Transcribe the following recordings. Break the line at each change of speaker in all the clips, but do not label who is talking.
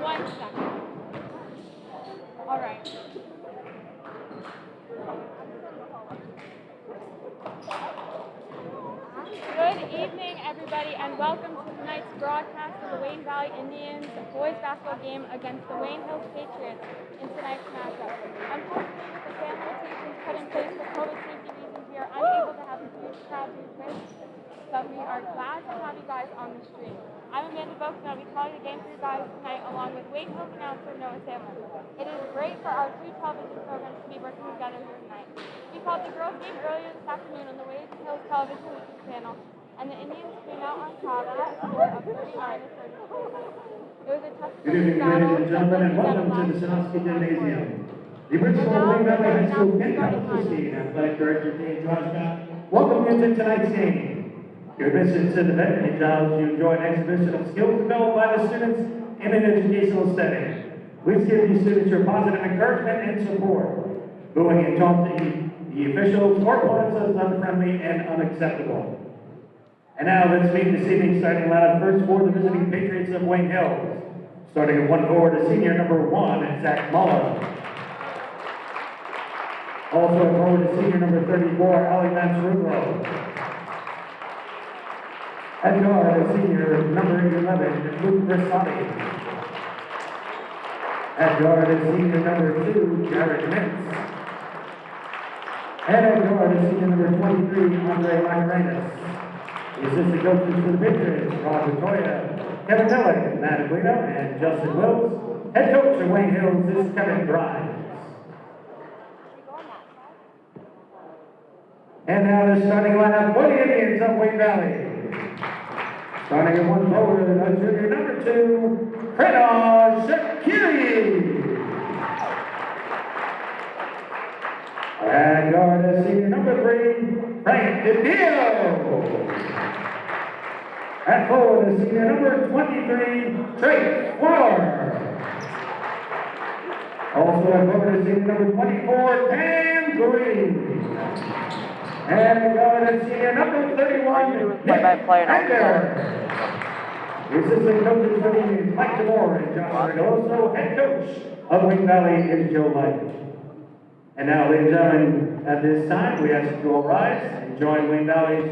1 second. All right. Good evening, everybody, and welcome to tonight's broadcast of the Wayne Valley Indians boys basketball game against the Wayne Hills Patriots in tonight's matchup. Unfortunately, with the fan limitations put in place for COVID safety reasons, we are unable to have a huge crowd do this, but we are glad to have you guys on the stream. I'm Amanda Boak, and I'll be calling the game for you guys tonight along with Wayne Hills announcer Noah Sandler. It is great for our two television programs to be working together here tonight. We called the girls' game earlier this afternoon on the Wayne Hills television YouTube channel, and the Indians came out on top with a score of 39-32. It was a tough
Good evening, ladies and gentlemen, and welcome to the Sanoski Gymnasium. The principal of Wayne Valley High School Kent Christie and athletic director Dean Joshua welcome you to tonight's game. Your admission to the event allows you to enjoy an exhibition of skills developed by the students in an educational setting. Please give these students your positive encouragement and support. Booing and taunting the officials or opponents as unfriendly and unacceptable. And now let's meet this evening's starting lineup first for the visiting Patriots of Wayne Hills. Starting at 1 forward is senior number 1, Zach Muller. Also at forward is senior number 34, Ali Mansurullo. At guard is senior number 11, Luke Versati. At guard is senior number 2, Jared Mintz. And at guard is senior number 23, Andre Macarenas. The assistant coaches for the Patriots, Rob Latoya, Kevin Miller, Matt Aquino, and Justin Wills. Head coach of Wayne Hills is Kevin Grimes. And now the starting lineup for the Indians of Wayne Valley. Starting at 1 forward, junior number 2, Pranav Shakiri. And guard is senior number 3, Frank DeDio. At forward is senior number 23, Trey Flower. Also at forward is senior number 24, Pam Green. And at guard is senior number 31, Nick Ender. The assistant coaches for the Indians, Mike DeMore and Josh Regoso. Head coach of Wayne Valley is Joe Light. And now, ladies and gentlemen, at this time, we ask you to all rise and join Wayne Valley's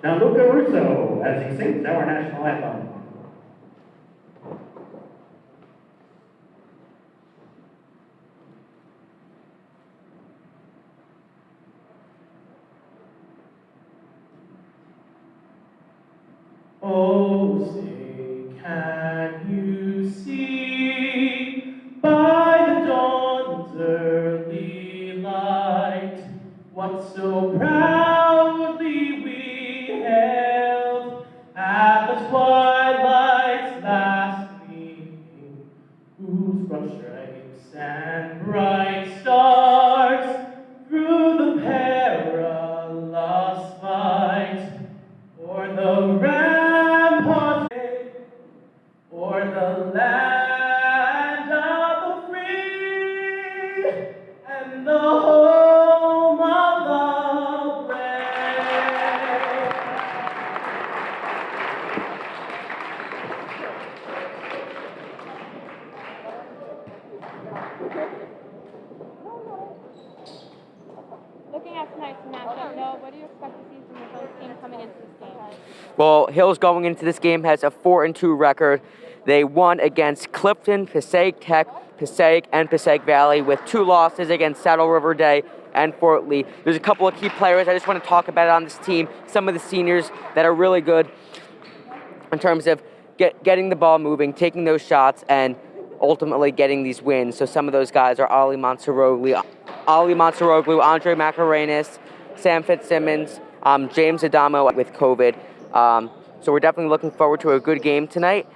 Gianluca Russo as he sings our national anthem.
Oh, say, can you see by the dawn's early light what so proudly we hailed at the twilight's last gleaming, whose broad stripes and bright stars through the perilous fight o'er the ramparts o'er the land of the free and the home of the brave.
Looking at tonight's matchup, Noah, what do you expect to see from the Hills team coming into this game?
Well, Hills going into this game has a 4-2 record. They won against Clifton, Passaic Tech, Passaic, and Passaic Valley with 2 losses against Saddle River Day and Fort Lee. There's a couple of key players I just want to talk about on this team. Some of the seniors that are really good in terms of getting the ball moving, taking those shots, and ultimately getting these wins. So some of those guys are Ali Monseroglu, Andre Macarenas, Sam Fitzsimmons, James Adamo with COVID. So we're definitely looking forward to a good game tonight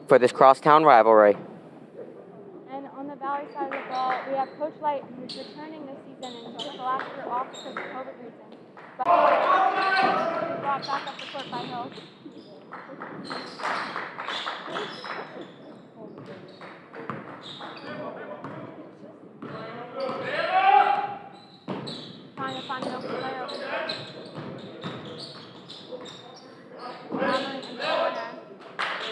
for this crosstown rivalry.
And on the Valley side of the ball, we have Coach Light, who's returning this season and took the last year off because of COVID reasons. But he's brought back up the court by Hills. Trying to find an open player over there. Hammering in the corner.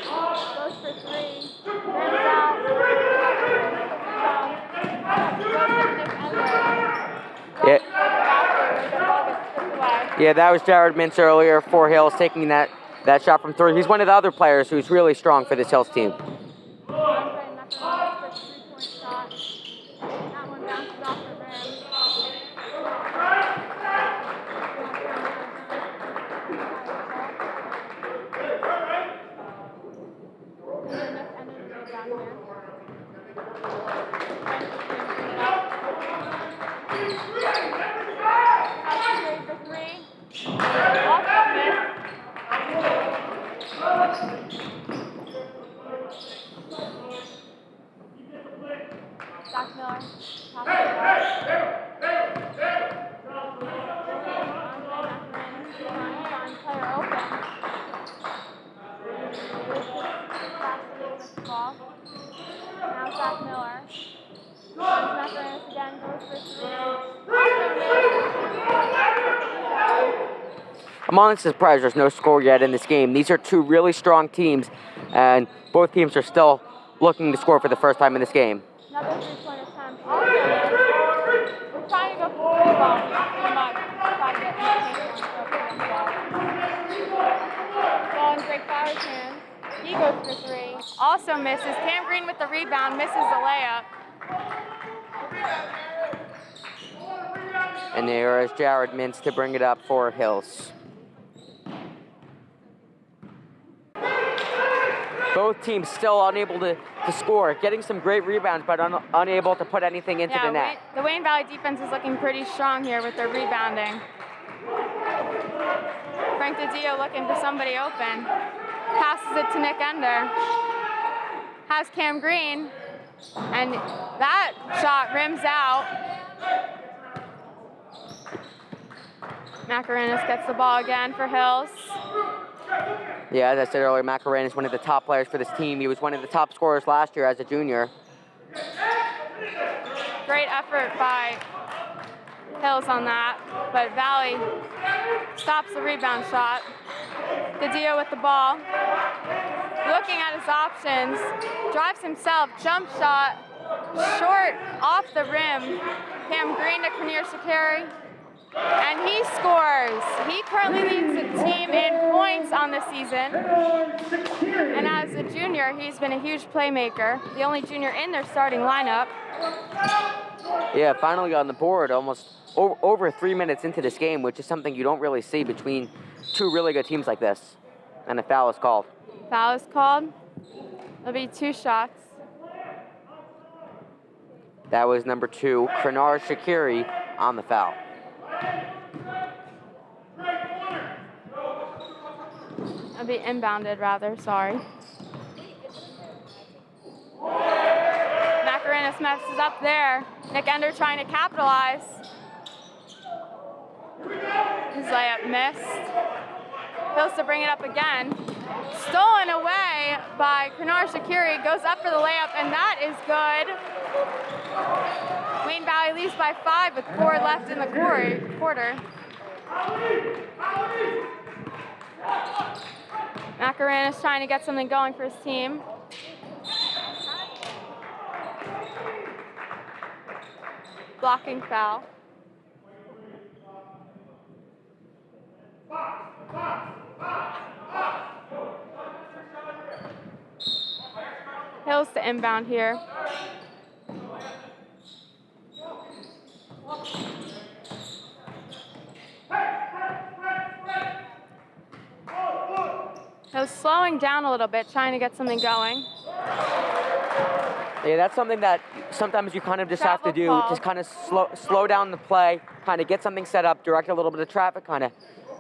Goes for 3. Rims out.
Yeah, that was Jared Mintz earlier for Hills taking that shot from 3. He's one of the other players who's really strong for this Hills team.
Andre Macaronis for 3-point shot. That one bounces off the rim. Zach Miller, top of the player open. Ball. Now Zach Miller. Macaronis again goes for 3.
I'm honestly surprised there's no score yet in this game. These are two really strong teams, and both teams are still looking to score for the first time in this game.
Another 3-point attempt. Also, we're trying to go for 3 ball. Too much. Try to get ball in Drake Flowers' hands. He goes for 3. Also misses. Cam Green with the rebound. Misses the layup.
And there is Jared Mintz to bring it up for Hills. Both teams still unable to score, getting some great rebounds, but unable to put anything into the net.
The Wayne Valley defense is looking pretty strong here with their rebounding. Frank DiDio looking for somebody open. Passes it to Nick Ender. Has Cam Green, and that shot rims out. Macaronis gets the ball again for Hills.
Yeah, as I said earlier, Macaronis is one of the top players for this team. He was one of the top scorers last year as a junior.
Great effort by Hills on that, but Valley stops the rebound shot. DiDio with the ball. Looking at his options, drives himself, jump shot, short off the rim. Cam Green to Kinnear Shakari, and he scores. He currently leads the team in points on the season, and as a junior, he's been a huge playmaker, the only junior in their starting lineup.
Yeah, finally got on the board almost over 3 minutes into this game, which is something you don't really see between two really good teams like this. And a foul is called.
Foul is called. It'll be 2 shots.
That was number 2, Krenar Shakiri, on the foul.
It'll be inbounded, rather, sorry. Macaronis messes up there. Nick Ender trying to capitalize. His layup missed. Hills to bring it up again. Stolen away by Krenar Shakiri. Goes up for the layup, and that is good. Wayne Valley leads by 5 with 4 left in the quarter. Macaronis trying to get something going for his team. Blocking foul. Hills to inbound here. Hills slowing down a little bit, trying to get something going.
Yeah, that's something that sometimes you kind of just have to do.
Call.
Just kind of slow down the play, kind of get something set up, direct a little bit of traffic, kind of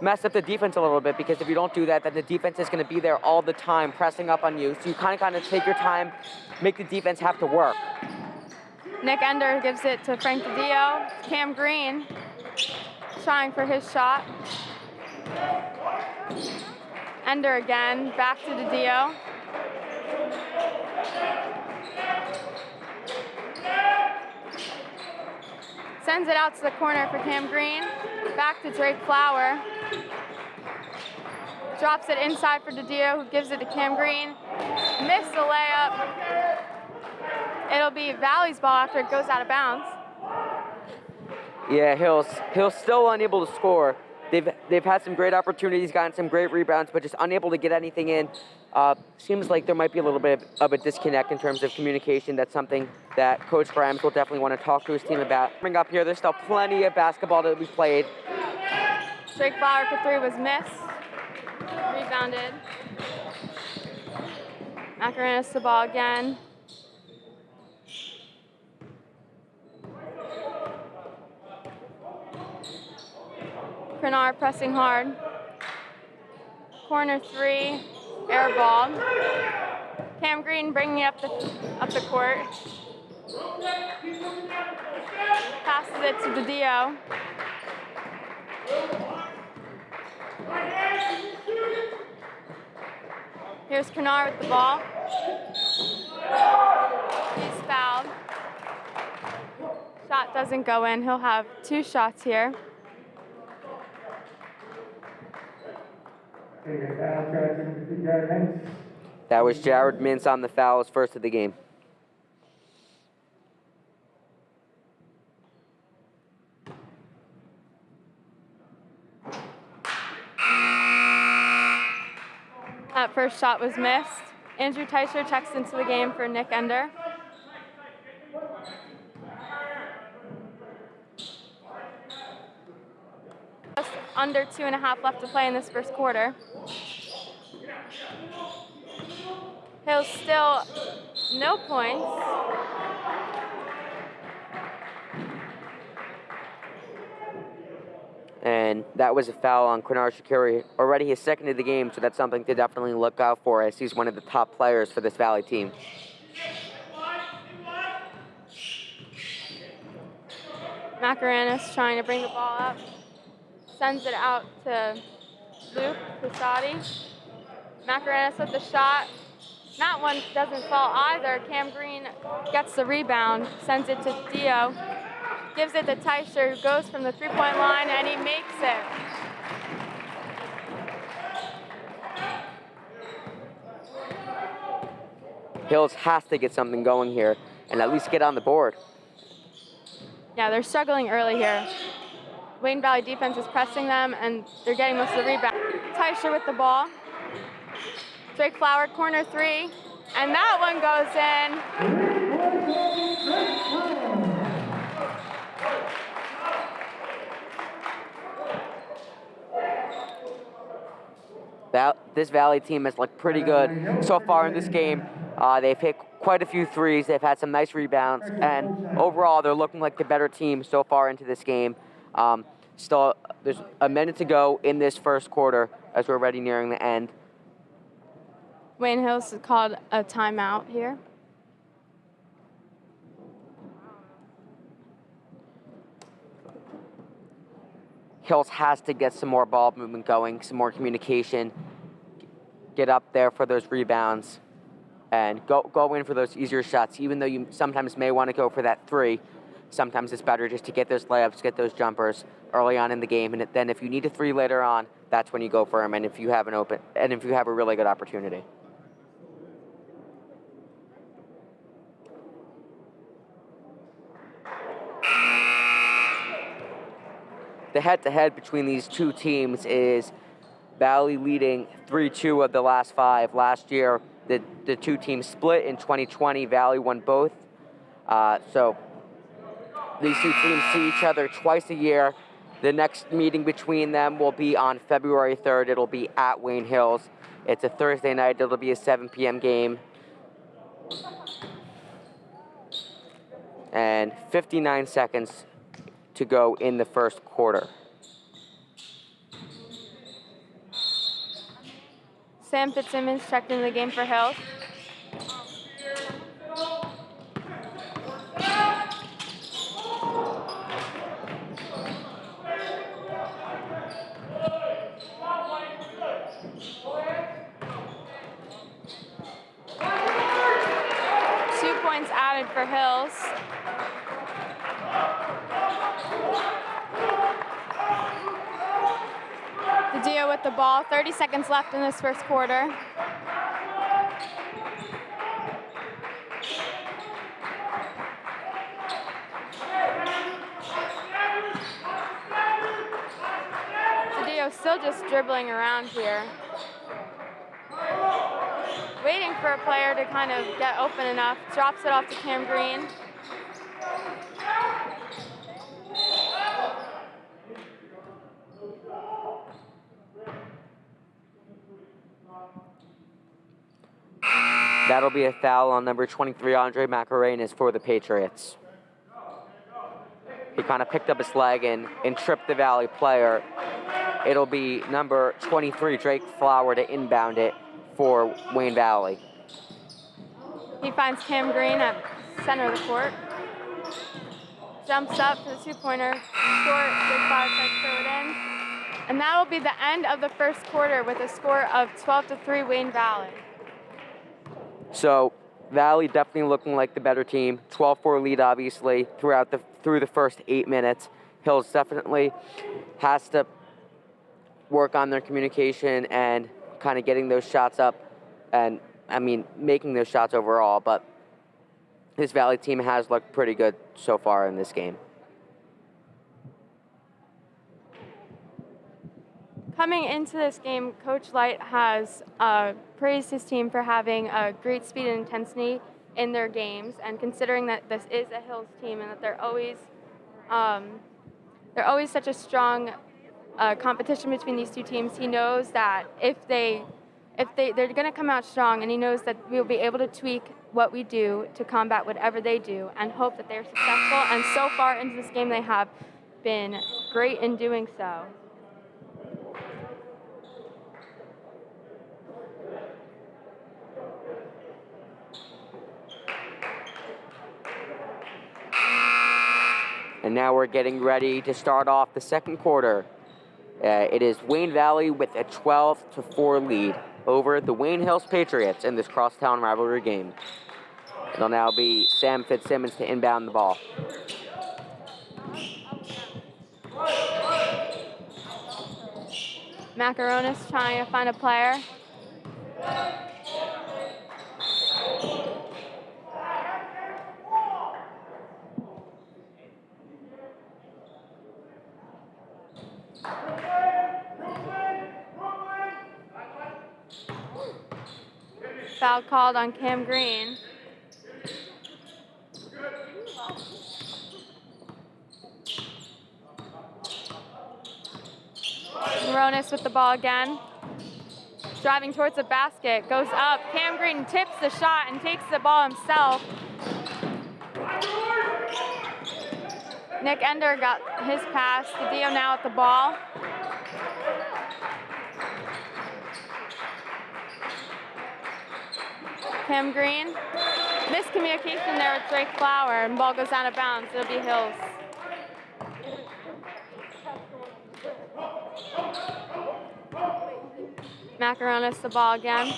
mess up the defense a little bit, because if you don't do that, then the defense is going to be there all the time, pressing up on you. So you kind of take your time, make the defense have to work.
Nick Ender gives it to Frank DiDio. Cam Green trying for his shot. Ender again, back to DiDio. Sends it out to the corner for Cam Green. Back to Drake Flower. Drops it inside for DiDio, who gives it to Cam Green. Missed the layup. It'll be Valley's ball after it goes out of bounds.
Yeah, Hills still unable to score. they've had some great opportunities, gotten some great rebounds, but just unable to get anything in. Seems like there might be a little bit of a disconnect in terms of communication. That's something that Coach Grimes will definitely want to talk to his team about. Coming up here, there's still plenty of basketball to be played.
Drake Flower for three was missed. Rebounded. Macarena's the ball again. Krenard pressing hard. Corner three, air ball. Cam Green bringing it up the court. Passes it to the Dio. Here's Krenard with the ball. He's fouled. Shot doesn't go in. He'll have 2 shots here.
That was Jared Mintz on the foul, his first of the game.
That first shot was missed. Andrew Teicher checks into the game for Nick Ender. Just under 2.5 left to play in this first quarter. Hills still no points.
And that was a foul on Krenard Shakiri, already his second of the game, so that's something to definitely look out for, as he's one of the top players for this Valley team.
Macarena's trying to bring the ball up. Sends it out to Luke Casati. Macarena's with the shot. That one doesn't fall either. Cam Green gets the rebound, sends it to Dio. Gives it to Teicher, who goes from the three-point line, and he makes it.
Hills has to get something going here and at least get on the board.
Yeah, they're struggling early here. Wayne Valley defense is pressing them, and they're getting most of the rebound. Teicher with the ball. Drake Flower, corner three, and that one goes in.
This Valley team has looked pretty good so far in this game. They've hit quite a few threes. They've had some nice rebounds, and overall, they're looking like the better team so far into this game. Still, there's a minute to go in this first quarter as we're already nearing the end.
Wayne Hills has called a timeout here.
Hills has to get some more ball movement going, some more communication, get up there for those rebounds, and go in for those easier shots. Even though you sometimes may want to go for that three, sometimes it's better just to get those layups, get those jumpers early on in the game, and then if you need a three later on, that's when you go for them, and if you have a really good opportunity. The head-to-head between these two teams is Valley leading 3-2 of the last 5. Last year, the two teams split. In 2020, Valley won both. So these two teams see each other twice a year. The next meeting between them will be on February 3rd. It'll be at Wayne Hills. It's a Thursday night. It'll be a 7 p.m. game. And 59 seconds to go in the first quarter.
Sam Fitzsimmons checked in the game for Hills. Added for Hills. The Dio with the ball. 30 seconds left in this first quarter. The just dribbling around here, waiting for a player to kind of get open enough. Drops it off to Cam Green.
That'll be a foul on number 23, Andre Macarenas, for the Patriots. He kind of picked up his leg and tripped the Valley player. It'll be number 23, Drake Flower, to inbound it for Wayne Valley.
He finds Cam Green at center of the court. Jumps up for the two-pointer. Short, Drake Flower tries to throw it in. And that'll be the end of the first quarter with a score of 12-3 Wayne Valley.
So Valley definitely looking like the better team. 12-4 lead, obviously, through the first 8 minutes. Hills definitely has to work on their communication and kind of getting those shots up, and making those shots overall. But this Valley team has looked pretty good so far in this game.
Coming into this game, Coach Light has praised his team for having a great speed and intensity in their games, and considering that this is a Hills team and that they're always such a strong competition between these two teams, he knows that if they're going to come out strong, and he knows that we'll be able to tweak what we do to combat whatever they do and hope that they're successful. And so far into this game, they have been great in doing so.
And now we're getting ready to start off the second quarter. It is Wayne Valley with a 12-4 lead over the Wayne Hills Patriots in this crosstown rivalry game. It'll now be Sam Fitzsimmons to inbound the ball.
Macaronis trying to find a player. Foul called on Cam Green. Maronis with the ball again. Driving towards the basket, goes up. Cam Green tips the shot and takes the ball himself. Nick Ender got his pass. Dio now at the ball. Cam Green. Miscommunication there with Drake Flower, and ball goes out of bounds. It'll be Hills. Macaronis the ball again.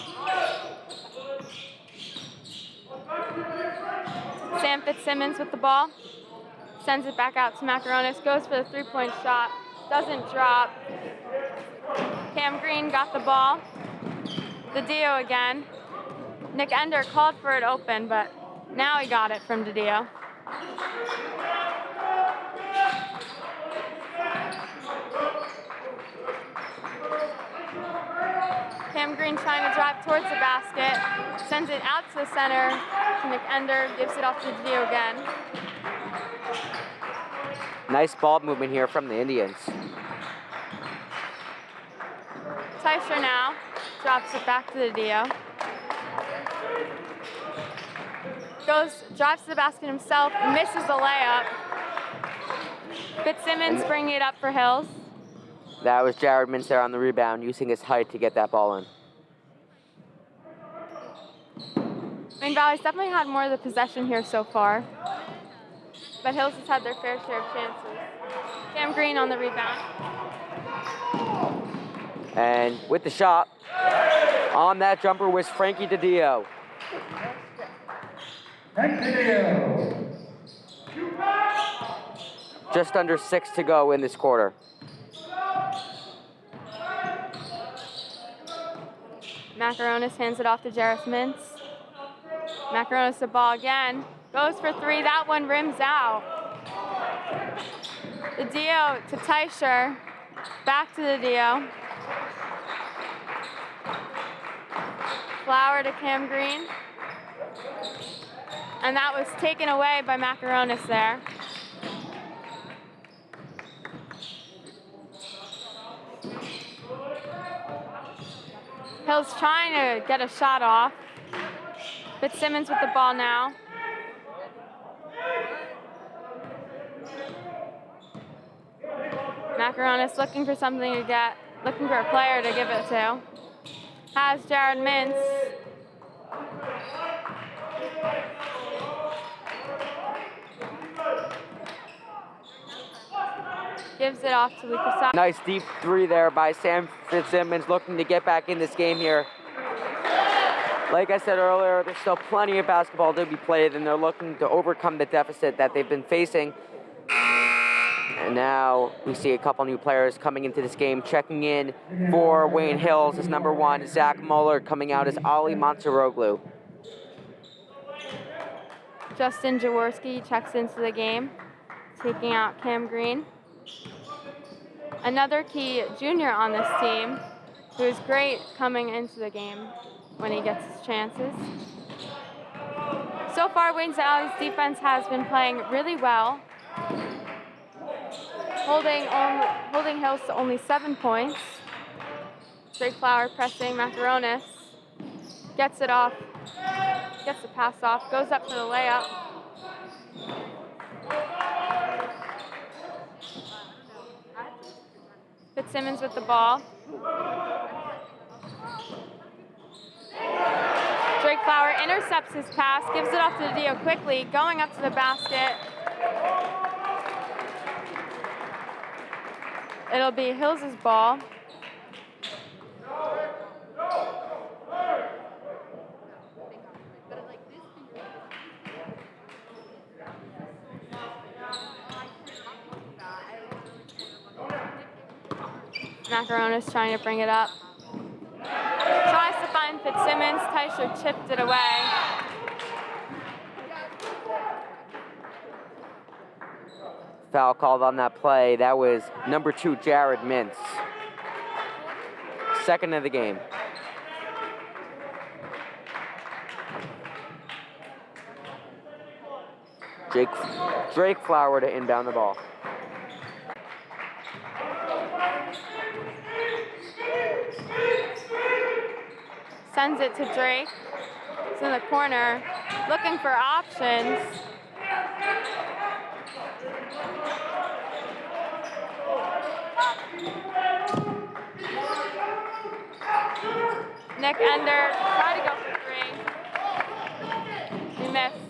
Sam Fitzsimmons with the ball. Sends it back out to Macaronis. Goes for the three-point shot. Doesn't drop. Cam Green got the ball. The Dio again. Nick Ender called for it open, but now he got it from Didio. Cam Green trying to drive towards the basket. Sends it out to the center to Nick Ender. Gives it off to Didio again.
Nice ball movement here from the Indians.
Teicher now drops it back to the Dio. Drives to the basket himself, misses the layup. Fitzsimmons bringing it up for Hills.
That was Jared Mintz there on the rebound, using his height to get that ball in.
Wayne Valley's definitely had more of the possession here so far, but Hills has had their fair share of chances. Cam Green on the rebound.
And with the shot, on that jumper was Frankie Didio. Just under 6 to go in this quarter.
Macaronis hands it off to Jareth Mintz. Macaronis the ball again. Goes for three. That one rims out. The Dio to Teicher. Back to the Dio. Flower to Cam Green. And that was taken away by Macaronis there. Hill's trying to get a shot off. Fitzsimmons with the ball now. Macaronis looking for something to get, looking for a player to give it to. Has Jared Mintz. Gives it off to Lucas.
Nice deep three there by Sam Fitzsimmons, looking to get back in this game here. Like I said earlier, there's still plenty of basketball to be played, and they're looking to overcome the deficit that they've been facing. And now we see a couple new players coming into this game. Checking in for Wayne Hills is number 1, Zach Muller. Coming out is Ali Monteroglu.
Justin Jaworski checks into the game, taking out Cam Green. Another key junior on this team, who is great coming into the game when he gets his chances. So far, Wayne Valley's defense has been playing really well, holding Hills to only 7 points. Drake Flower pressing Macaronis, gets it off, gets the pass off, goes up for the layup. Fitzsimmons with the ball. Drake Flower intercepts his pass, gives it off to Dio quickly, going up to the basket. It'll be Hills' ball. Macaronis trying to bring it up. Tries to find Fitzsimmons. Teicher chipped it away.
Foul called on that play. That was number 2, Jared Mintz. Second of the game. Drake Flower to inbound the ball.
Sends it to Drake. He's in the corner, looking for options. Nick Ender tried to go for 3. He missed.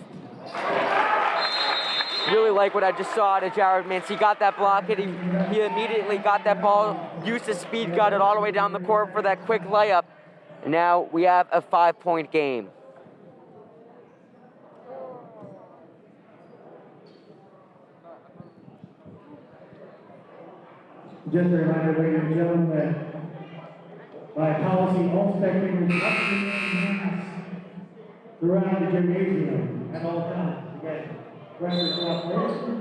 Really like what I just saw out of Jared Mintz. He got that block and he immediately got that ball, used his speed, got it all the way down the court for that quick layup. And now we have a 5-point game.
Just a reminder, ladies and gentlemen, that by policy, all spectators must remain hands throughout the gymnasium at all times. Again, referee cooperation.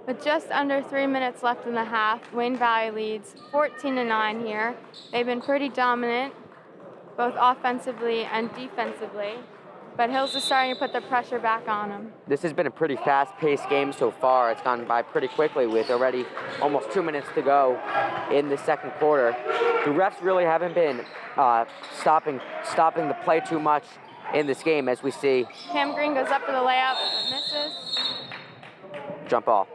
With just under 3 minutes left in the half, Wayne Valley leads 14-9 here. They've been pretty dominant, both offensively and defensively, but Hills is starting to put the pressure back on them.
This has been a pretty fast-paced game so far. It's gone by pretty quickly with already almost 2 minutes to go in the second quarter. The refs really haven't been stopping the play too much in this game, as we see.
Cam Green goes up for the layup, but misses.
Jump ball.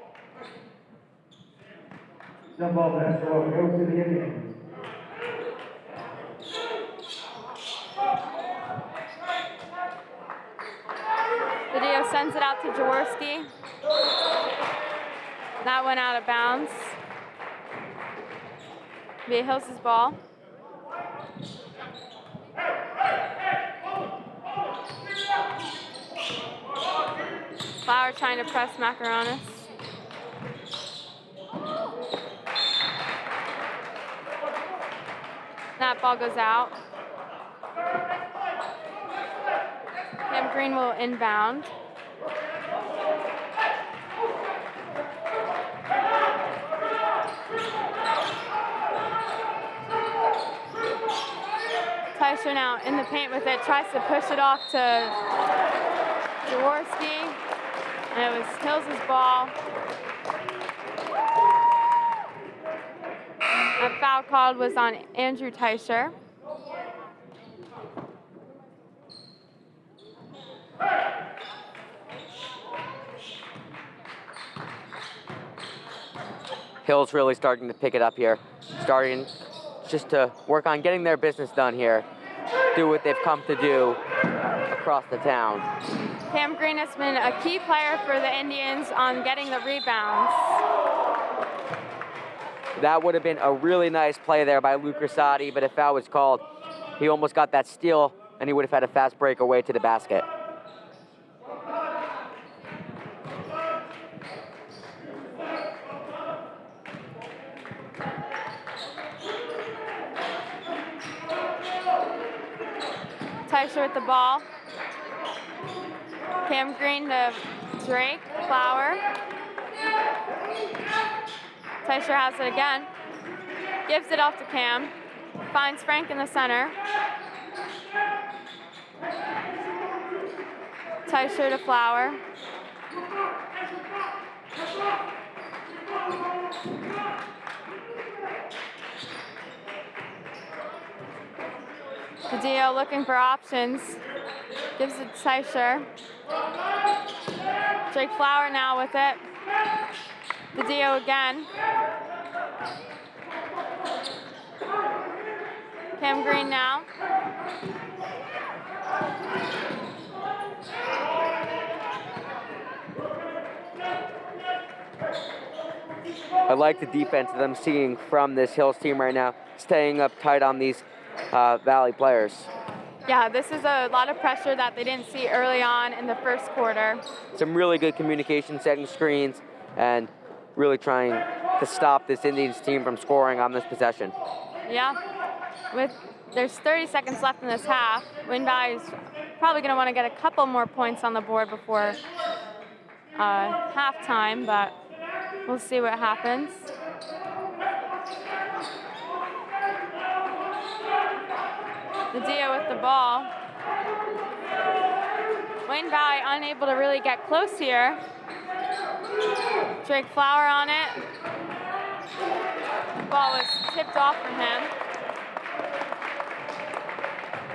Jump ball basketball goes to the Indians.
Video sends it out to Jaworski. That went out of bounds. Be Hills' ball. Flower trying to press Macaronis. That ball goes out. Cam Green will inbound. Teicher now in the paint with it, tries to push it off to Jaworski, and it was Hills' ball. A foul called was on Andrew Teicher.
Hill's really starting to pick it up here, starting just to work on getting their business done here, do what they've come to do across the town.
Cam Green has been a key player for the Indians on getting the rebounds.
That would have been a really nice play there by Luke Rosati, but if foul was called, he almost got that steal, and he would have had a fast break away to the basket.
Teicher with the ball. Cam Green to Drake, Flower. Teicher has it again. Gives it off to Cam. Finds Frank in the center. Teicher to Flower. Padillo looking for options. Gives it to Teicher. Drake Flower now with it. Padillo again. Cam Green now.
I like the defense that I'm seeing from this Hills team right now, staying up tight on these Valley players.
Yeah, this is a lot of pressure that they didn't see early on in the first quarter.
Some really good communication, setting screens, and really trying to stop this Indians team from scoring on this possession.
Yeah, there's 30 seconds left in this half. Wayne Valley's probably going to want to get a couple more points on the board before halftime, but we'll see what happens. Padillo with the ball. Wayne Valley unable to really get close here. Drake Flower on it. The ball was tipped off from him.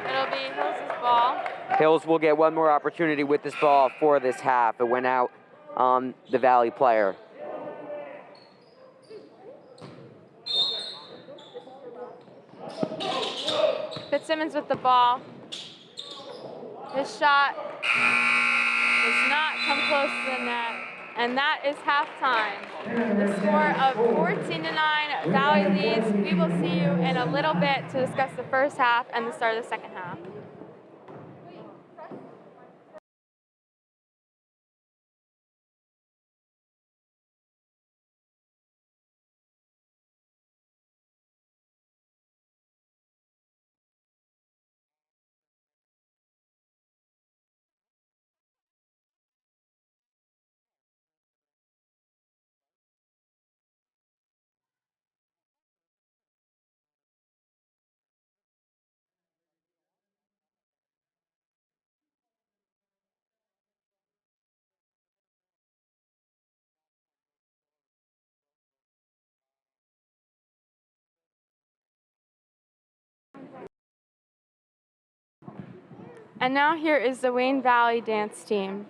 It'll be Hills' ball.
Hills will get one more opportunity with this ball for this half. It went out on the Valley player.
Fitzsimmons with the ball. His shot does not come close to the net. And that is halftime. The score of 14-9, Valley leads. We will see you in a little bit to discuss the first half and the start of the second half. And now here is the Wayne Valley dance team.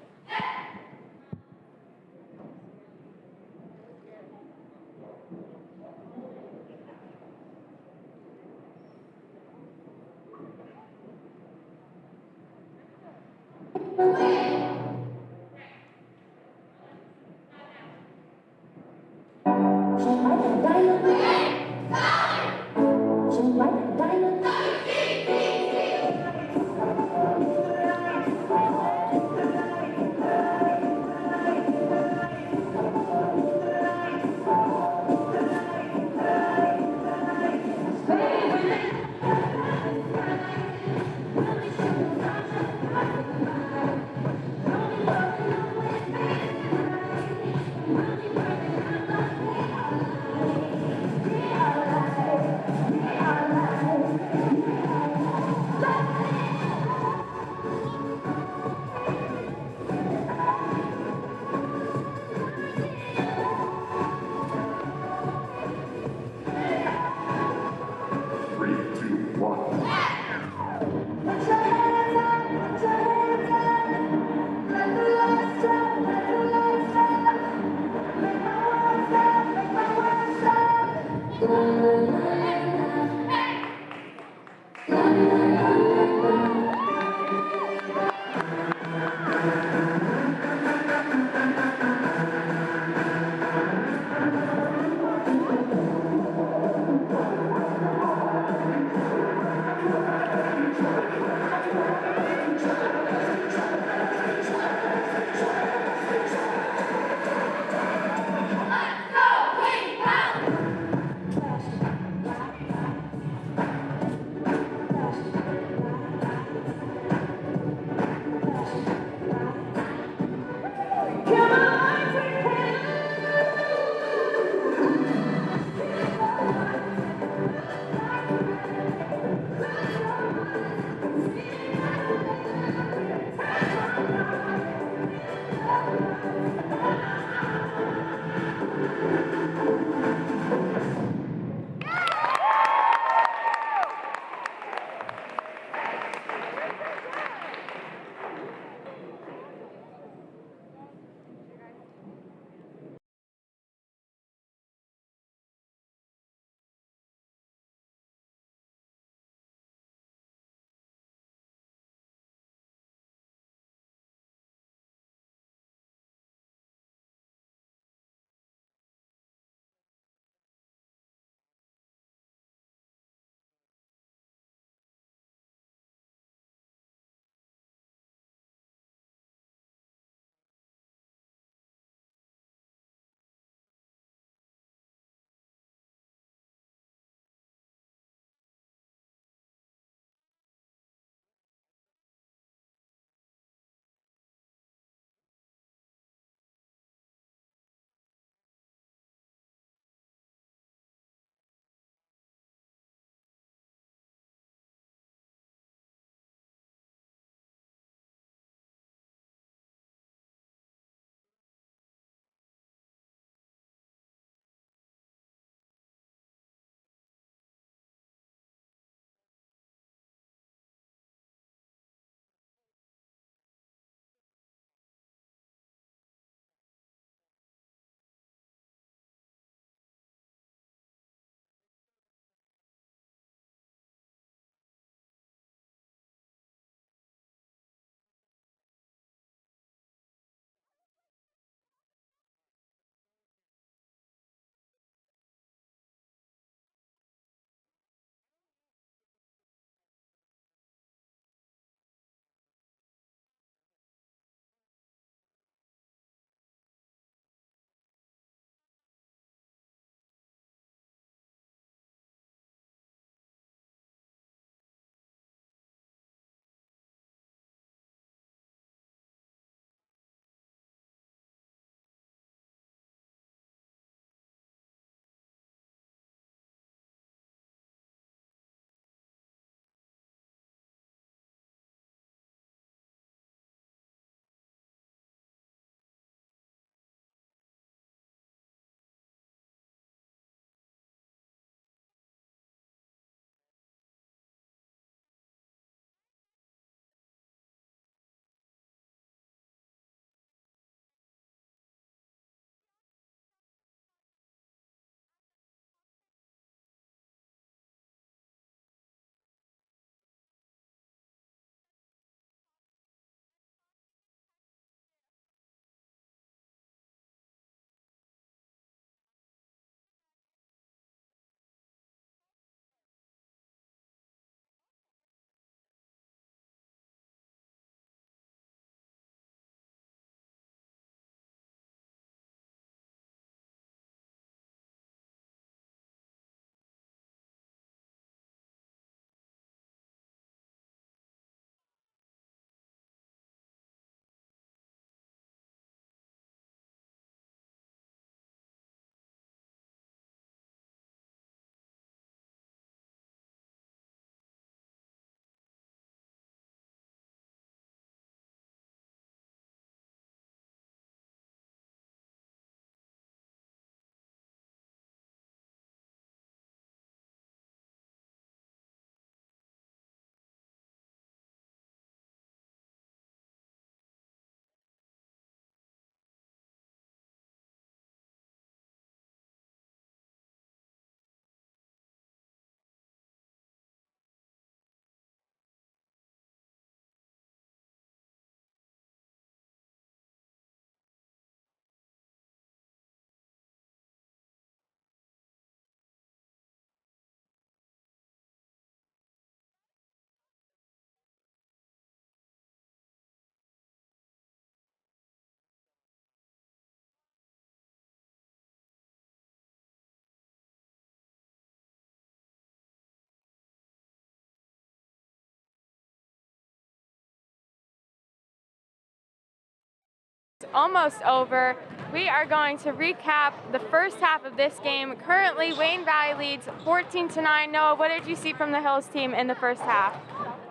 Almost over. We are going to recap the first half of this game. Currently, Wayne Valley leads 14-9. Noah, what did you see from the Hills team in the first half?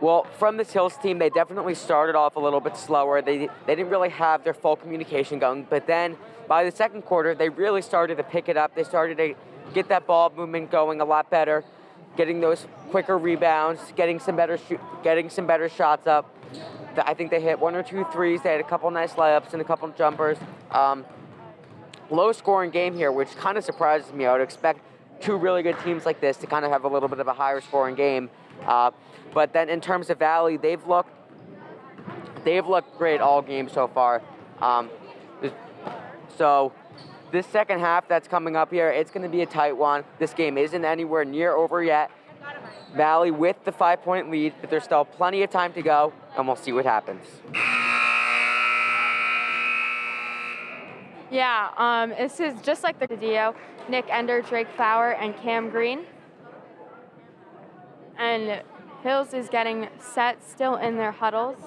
Well, from this Hills team, they definitely started off a little bit slower. They didn't really have their full communication going, but then by the second quarter, they really started to pick it up. They started to get that ball movement going a lot better, getting those quicker rebounds, getting some better shots up. I think they hit 1 or 2 threes. They had a couple nice layups and a couple jumpers. Low-scoring game here, which kind of surprises me. I would expect two really good teams like this to kind of have a little bit of a higher-scoring game. But then in terms of Valley, they've looked great all game so far. So this second half that's coming up here, it's going to be a tight one. This game isn't anywhere near over yet. Valley with the 5-point lead, but there's still plenty of time to go, and we'll see what happens.
Yeah, this is just like the Dio, Nick Ender, Drake Flower, and Cam Green. And Hills is getting set still in their huddles.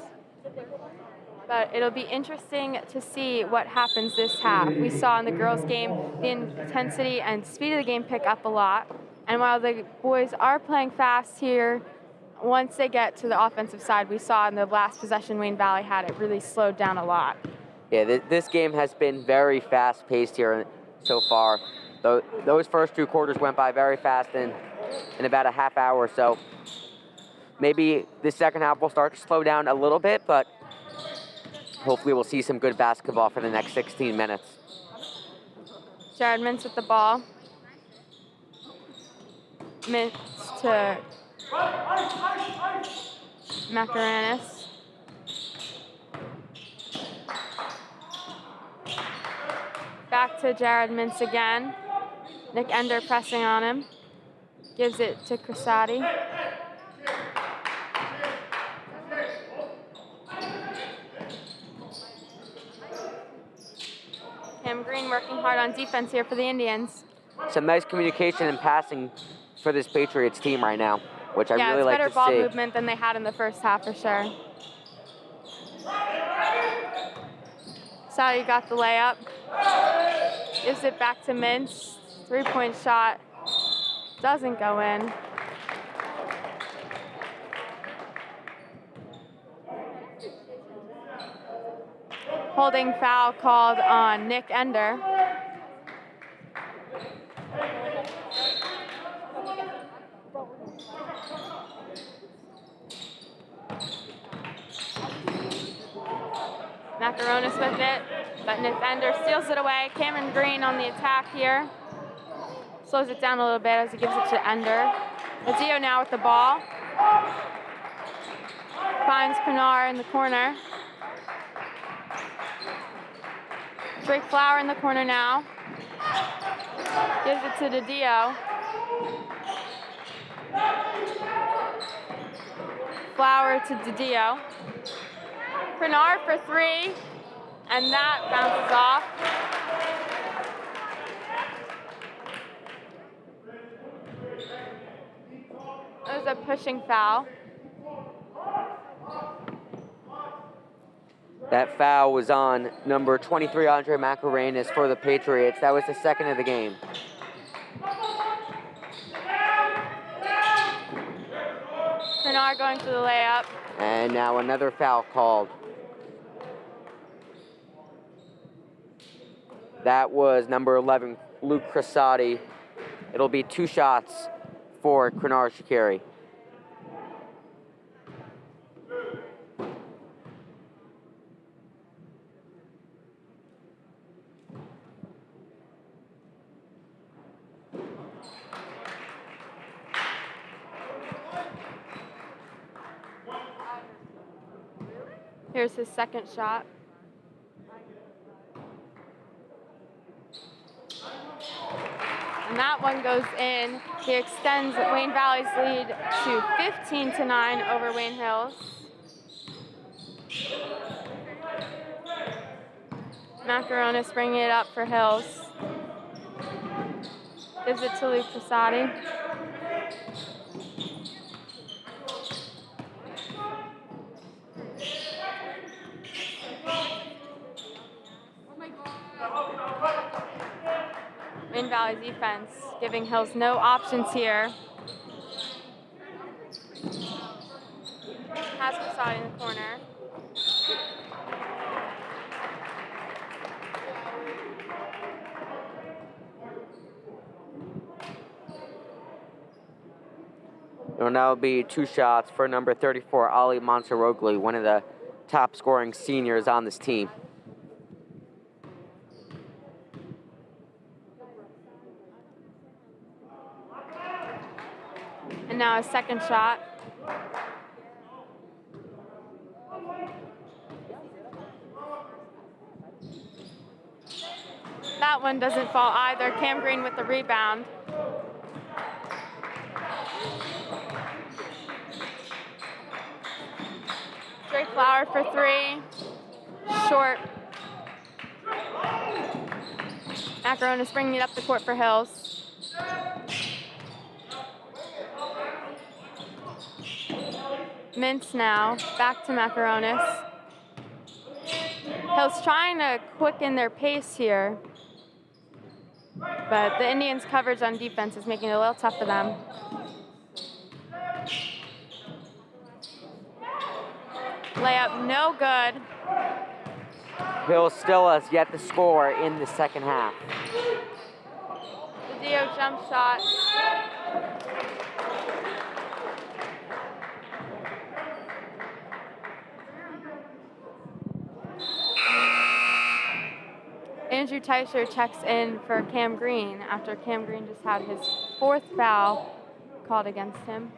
But it'll be interesting to see what happens this half. We saw in the girls' game the intensity and speed of the game pick up a lot. And while the boys are playing fast here, once they get to the offensive side, we saw in the last possession Wayne Valley had, it really slowed down a lot.
Yeah, this game has been very fast-paced here so far. Those first 2 quarters went by very fast in about a half hour. So maybe the second half will start to slow down a little bit, but hopefully we'll see some good basketball for the next 16 minutes.
Jared Mintz with the ball. Mintz to Macaranis. Back to Jared Mintz again. Nick Ender pressing on him. Gives it to Crissati. Cam Green working hard on defense here for the Indians.
Some nice communication and passing for this Patriots team right now, which I really like to see.
Yeah, it's better ball movement than they had in the first half for sure. Sally got the layup. Gives it back to Mintz. 3-point shot. Doesn't go in. Holding foul called on Nick Ender. Macaronis with it, but Nick Ender steals it away. Cameron Green on the attack here. Slows it down a little bit as he gives it to Ender. Dio now with the ball. Finds Pinar in the corner. Drake Flower in the corner now. Gives it to Dio. Flower to Dio. Pinar for 3, and that bounces off. It was a pushing foul.
That foul was on number 23, Andre Macaranis for the Patriots. That was the second of the game.
Pinar going for the layup.
And now another foul called. That was number 11, Luke Crissati. It'll be 2 shots for Krenar Shakiri.
Here's his second shot. And that one goes in. He extends Wayne Valley's lead to 15-9 over Wayne Hills. Macaronis bringing it up for Hills. Gives it to Luke Crissati. Valley's defense, giving Hills no options here. Has Varsity in the corner.
It will now be 2 shots for number 34, Ali Mansuroglu, one of the top scoring seniors on this team.
And now a second shot. That one doesn't fall either. Cam Green with the rebound. Drake Flower for 3. Short. Macaronis bringing it up the court for Hills. Mintz now, back to Macaronis. Hills trying to quicken their pace here, but the Indians' coverage on defense is making it a little tough for them. Layup no good.
Hills still has yet to score in the second half.
The Dio jump shot. Andrew Teicher checks in for Cam Green after Cam Green just had his 4th foul called against him.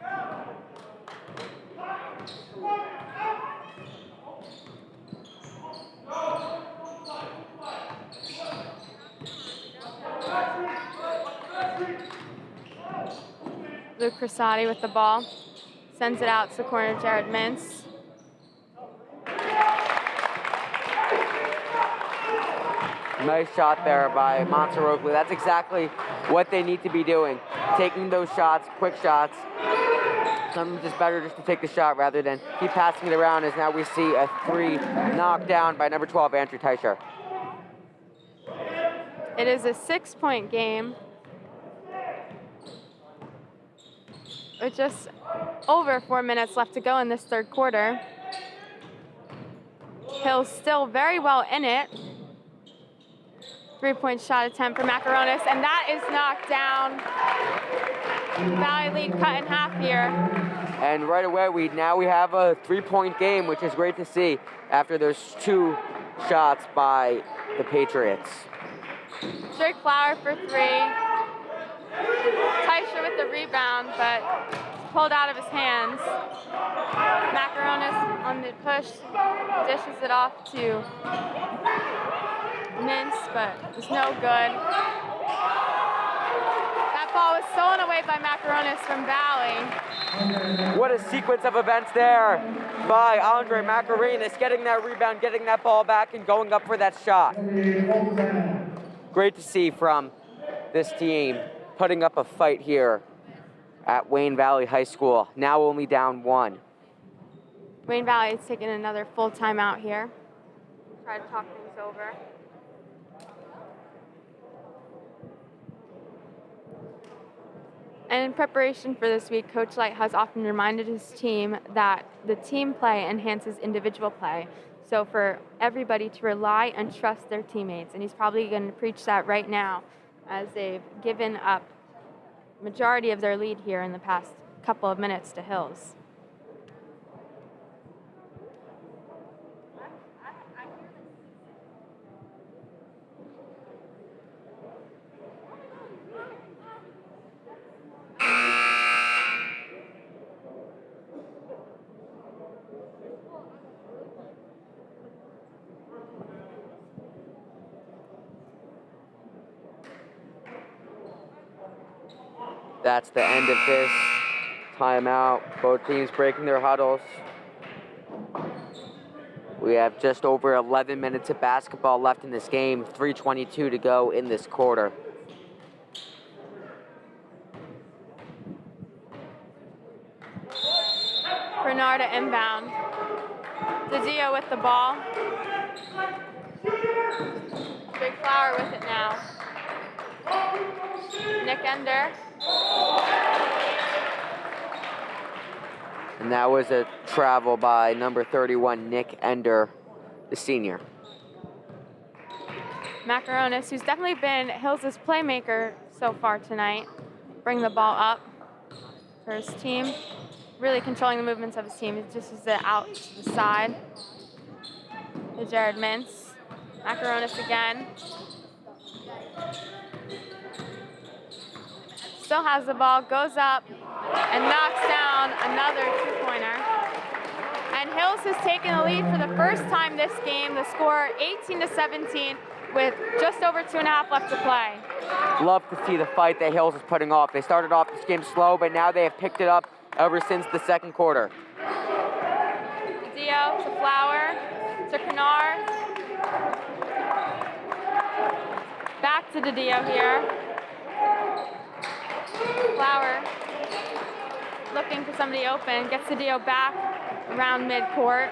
Luke Crissati with the ball. Sends it out to the corner, Jared Mintz.
Nice shot there by Mansuroglu. That's exactly what they need to be doing. Taking those shots, quick shots. Sometimes it's better just to take the shot rather than keep passing it around, as now we see a 3 knocked down by number 12, Andrew Teicher.
It is a 6-point game with just over 4 minutes left to go in this third quarter. Hills still very well in it. 3-point shot attempt for Macaronis, and that is knocked down. Valley lead cut in half here.
And right away, we have a 3-point game, which is great to see after those 2 shots by the Patriots.
Drake Flower for 3. Teicher with the rebound, but pulled out of his hands. Macaronis on the push, dishes it off to Mintz, but it's no good. That ball was stolen away by Macaronis from Valley.
What a sequence of events there by Andre Macaronis, getting that rebound, getting that ball back, and going up for that shot. Great to see from this team, putting up a fight here at Wayne Valley High School. Now only down 1.
Wayne Valley is taking another full timeout here. Try to talk things over. And in preparation for this week, Coach Light has often reminded his team that the team play enhances individual play. So for everybody to rely and trust their teammates. And he's probably going to preach that right now, as they've given up majority of their lead here in the past couple of minutes to Hills.
That's the end of this timeout. Both teams breaking their huddles. We have just over 11 minutes of basketball left in this game, 3:22 to go in this quarter.
Bernarda inbound. DeDio with the ball. Big Flower with it now. Nick Ender.
And that was a travel by number 31, Nick Ender, the senior.
Macaronis, who's definitely been Hills' playmaker so far tonight, bring the ball up for his team. Really controlling the movements of his team. It just is it out to the side. To Jared Mintz. Macaronis again. Still has the ball, goes up, and knocks down another two-pointer. And Hills has taken the lead for the first time this game. The score 18-17 with just over 2.5 left to play.
Love to see the fight that Hills is putting off. They started off this game slow, but now they have picked it up ever since the second quarter.
Dio to Flower, to Kennard. Back to Dio here. Flower looking for somebody open, gets Dio back around midcourt.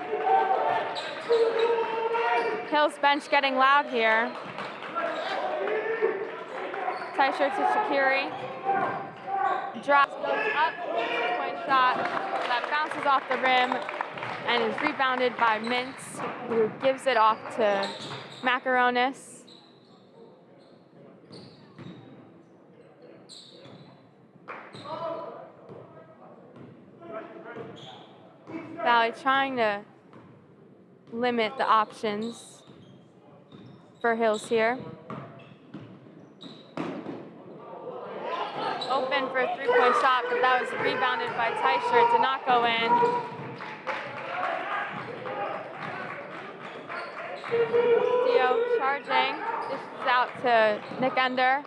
Hills bench getting loud here. Tie shirt to Shakiri. Drops, goes up, two-point shot that bounces off the rim and is rebounded by Mintz, who gives it off to Macaronis. Valley trying to limit the options for Hills here. Open for a three-point shot, but that was rebounded by Teicher. Did not go in. Dio charging. This is out to Nick Ender.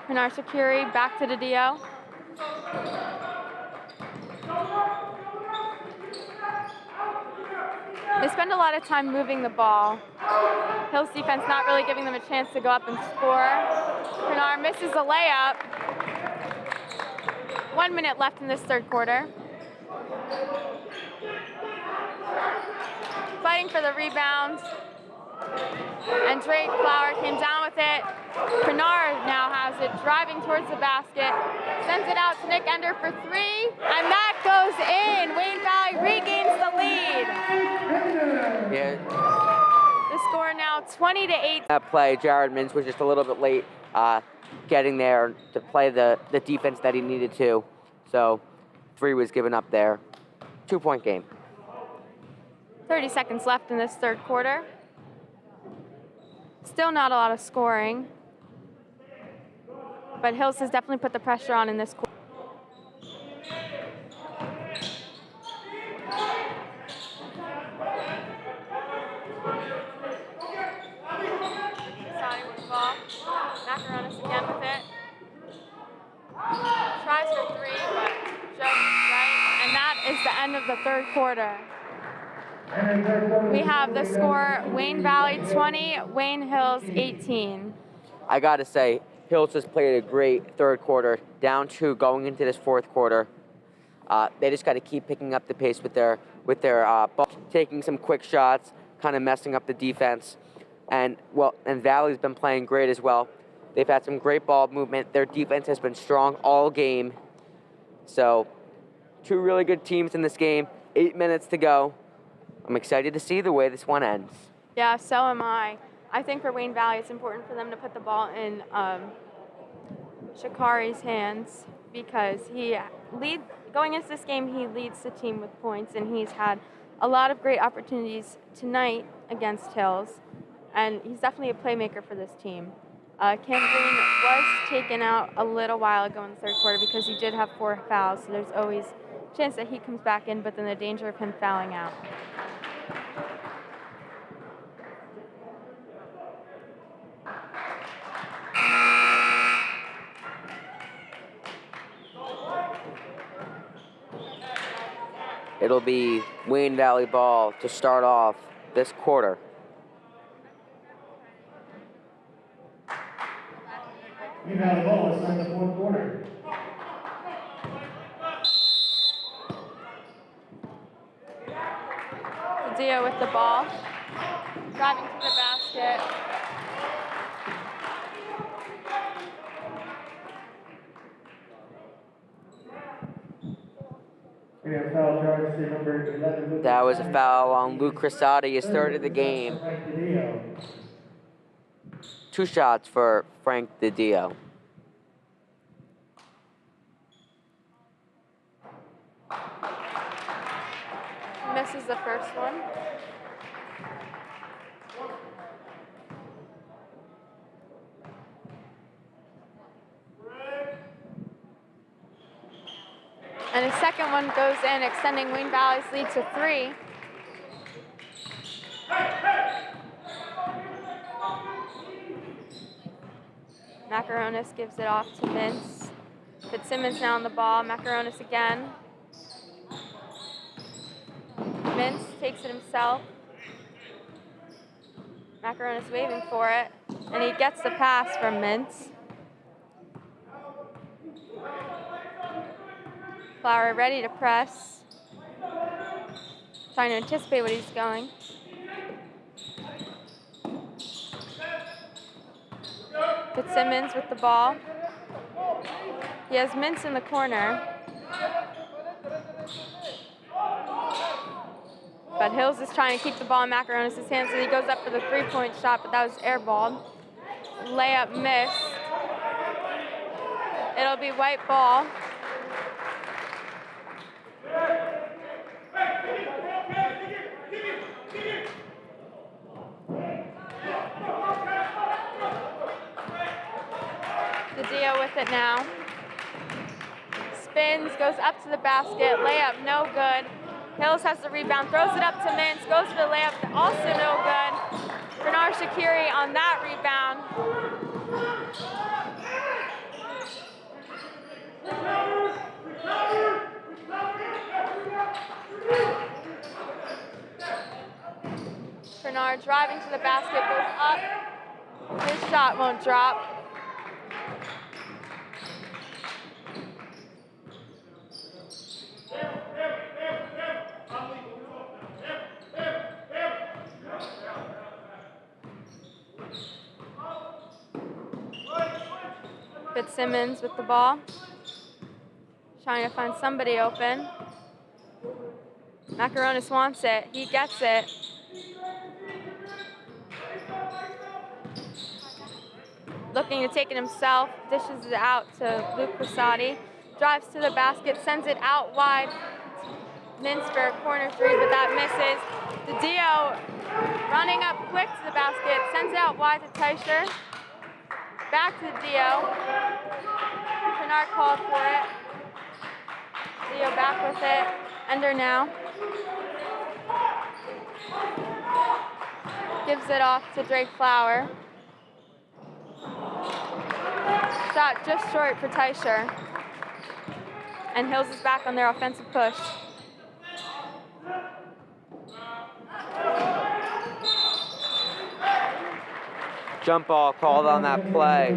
Pinar Shakiri back to Dio. They spend a lot of time moving the ball. Hills defense not really giving them a chance to go up and score. Pinar misses a layup. 1 minute left in this third quarter. Fighting for the rebound. And Drake Flower came down with it. Pinar now has it, driving towards the basket. Sends it out to Nick Ender for three, and that goes in. Wayne Valley regains the lead.
Yeah.
The score now 20-8.
That play, Jared Mintz was just a little bit late getting there to play the defense that he needed to. So 3 was given up there. 2-point game.
30 seconds left in this third quarter. Still not a lot of scoring. But Hills has definitely put the pressure on in this quarter. Saudi with the ball. Macaronis again with it. Tries for three, but just right. And that is the end of the third quarter. We have the score Wayne Valley 20, Wayne Hills 18.
I gotta say, Hills has played a great third quarter, down 2 going into this fourth quarter. They just got to keep picking up the pace with their ball, taking some quick shots, kind of messing up the defense. And Valley's been playing great as well. They've had some great ball movement. Their defense has been strong all game. So 2 really good teams in this game. 8 minutes to go. I'm excited to see the way this one ends.
Yeah, so am I. I think for Wayne Valley, it's important for them to put the ball in Shakari's hands because going into this game, he leads the team with points, and he's had a lot of great opportunities tonight against Hills, and he's definitely a playmaker for this team. Cam Green was taken out a little while ago in the third quarter because he did have 4 fouls, so there's always a chance that he comes back in, but then the danger of him fouling out.
It'll be Wayne Valley ball to start off this quarter.
Wayne Valley ball to start the fourth quarter.
Dio with the ball, driving to the basket.
And foul charge to number 11.
That was a foul on Luke Crisati, his third of the game.
Frank DiDio.
2 shots for Frank DiDio.
Misses the first one. And his second one goes in, extending Wayne Valley's lead to 3. Macaronis gives it off to Mintz. Fitzsimmons now on the ball. Macaronis again. Mintz takes it himself. Macaronis waving for it. And he gets the pass from Mintz. Flower ready to press. Trying to anticipate what he's going. Fitzsimmons with the ball. He has Mintz in the corner. But Hills is trying to keep the ball in Macaronis' hands, so he goes up for the 3-point shot, but that was airballed. Layup missed. It'll be white ball. DiDio with it now. Spins, goes up to the basket. Layup, no good. Hills has the rebound, throws it up to Mintz, goes for the layup, also no good. Bernard Shakiri on that rebound. Bernard driving to the basket, goes up. His shot won't drop. Fitzsimmons with the ball. Trying to find somebody open. Macaronis wants it. He gets it. Looking to take it himself. Dishes it out to Luke Crisati. Drives to the basket. Sends it out wide. Mintz for a corner 3, but that misses. DiDio running up quick to the basket. Sends it out wide to Teicher. Back to DiDio. Bernard called for it. DiDio back with it. Ender now. Gives it off to Drake Flower. Shot just short for Teicher. And Hills is back on their offensive push.
Jump ball called on that play.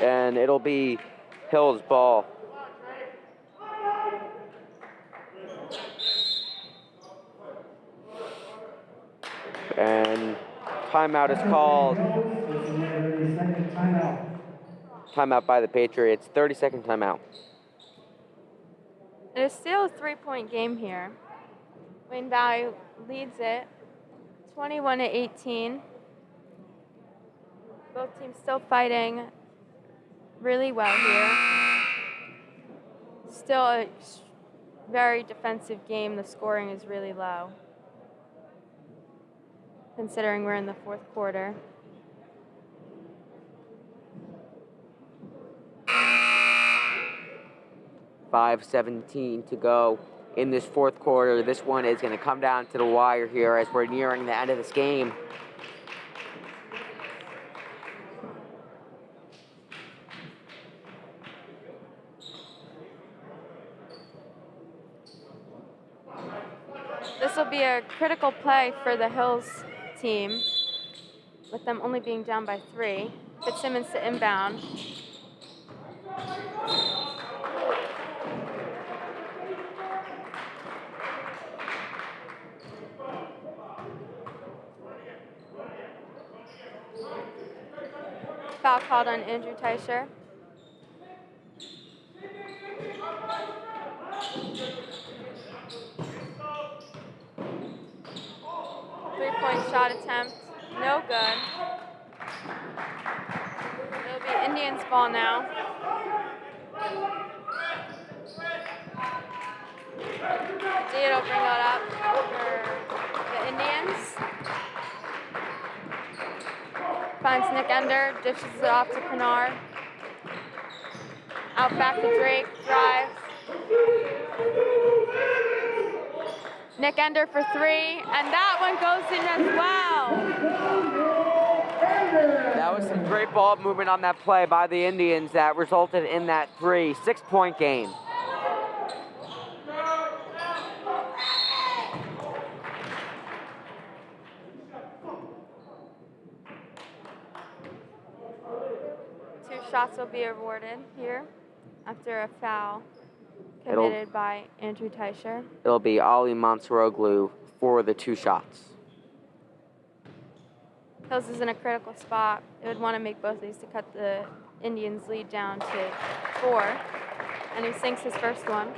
And it'll be Hills' ball. And timeout is called. Timeout by the Patriots. 30-second timeout.
It is still a 3-point game here. Wayne Valley leads it 21-18. Both teams still fighting really well here. Still a very defensive game. The scoring is really low, considering we're in the 4th quarter.
.5:17 to go in this 4th quarter. This one is going to come down to the wire here as we're nearing the end of this game.
This will be a critical play for the Hills team, with them only being down by 3. Fitzsimmons to inbound. Foul called on Andrew Teicher. Three-point shot attempt, no good. It'll be Indians' ball now. Dia will bring it up for the Indians. Finds Nick Ender, dishes it off to Kennard. Out back to Drake, drives. Nick Ender for three, and that one goes in as well.
That was some great ball movement on that play by the Indians that resulted in that 3. 6-point game.
Two shots will be awarded here after a foul committed by Andrew Teicher.
It'll be Ali Monseroglu for the 2 shots.
Hills is in a critical spot. It would want to make both of these to cut the Indians' lead down to 4. And he sinks his first one.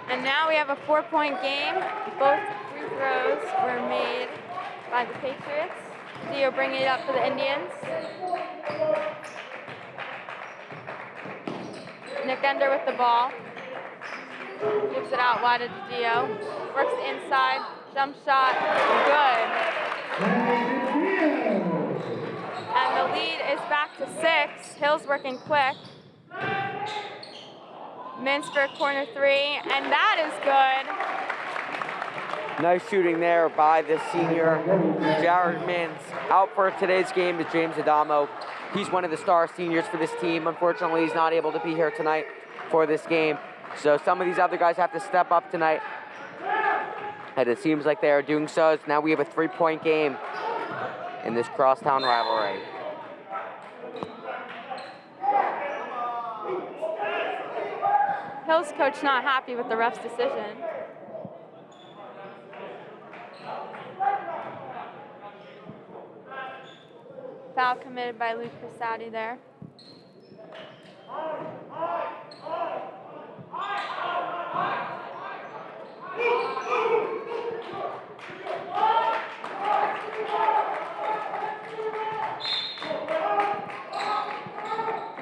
And now we have a 4-point game. Both free throws were made by the Patriots. Dio bringing it up for the Indians. Nick Ender with the ball. Gives it out wide to Dio. Works the inside. Jump shot. Good. And the lead is back to 6. Hill's working quick. Mintz for corner 3, and that is good.
Nice shooting there by the senior Jared Mintz. Out for today's game is James Adamo. He's one of the star seniors for this team. Unfortunately, he's not able to be here tonight for this game. So some of these other guys have to step up tonight. And it seems like they are doing so. Now we have a 3-point game in this crosstown rivalry.
Hill's coach not happy with the ref's decision. Foul committed by Luke Casati there.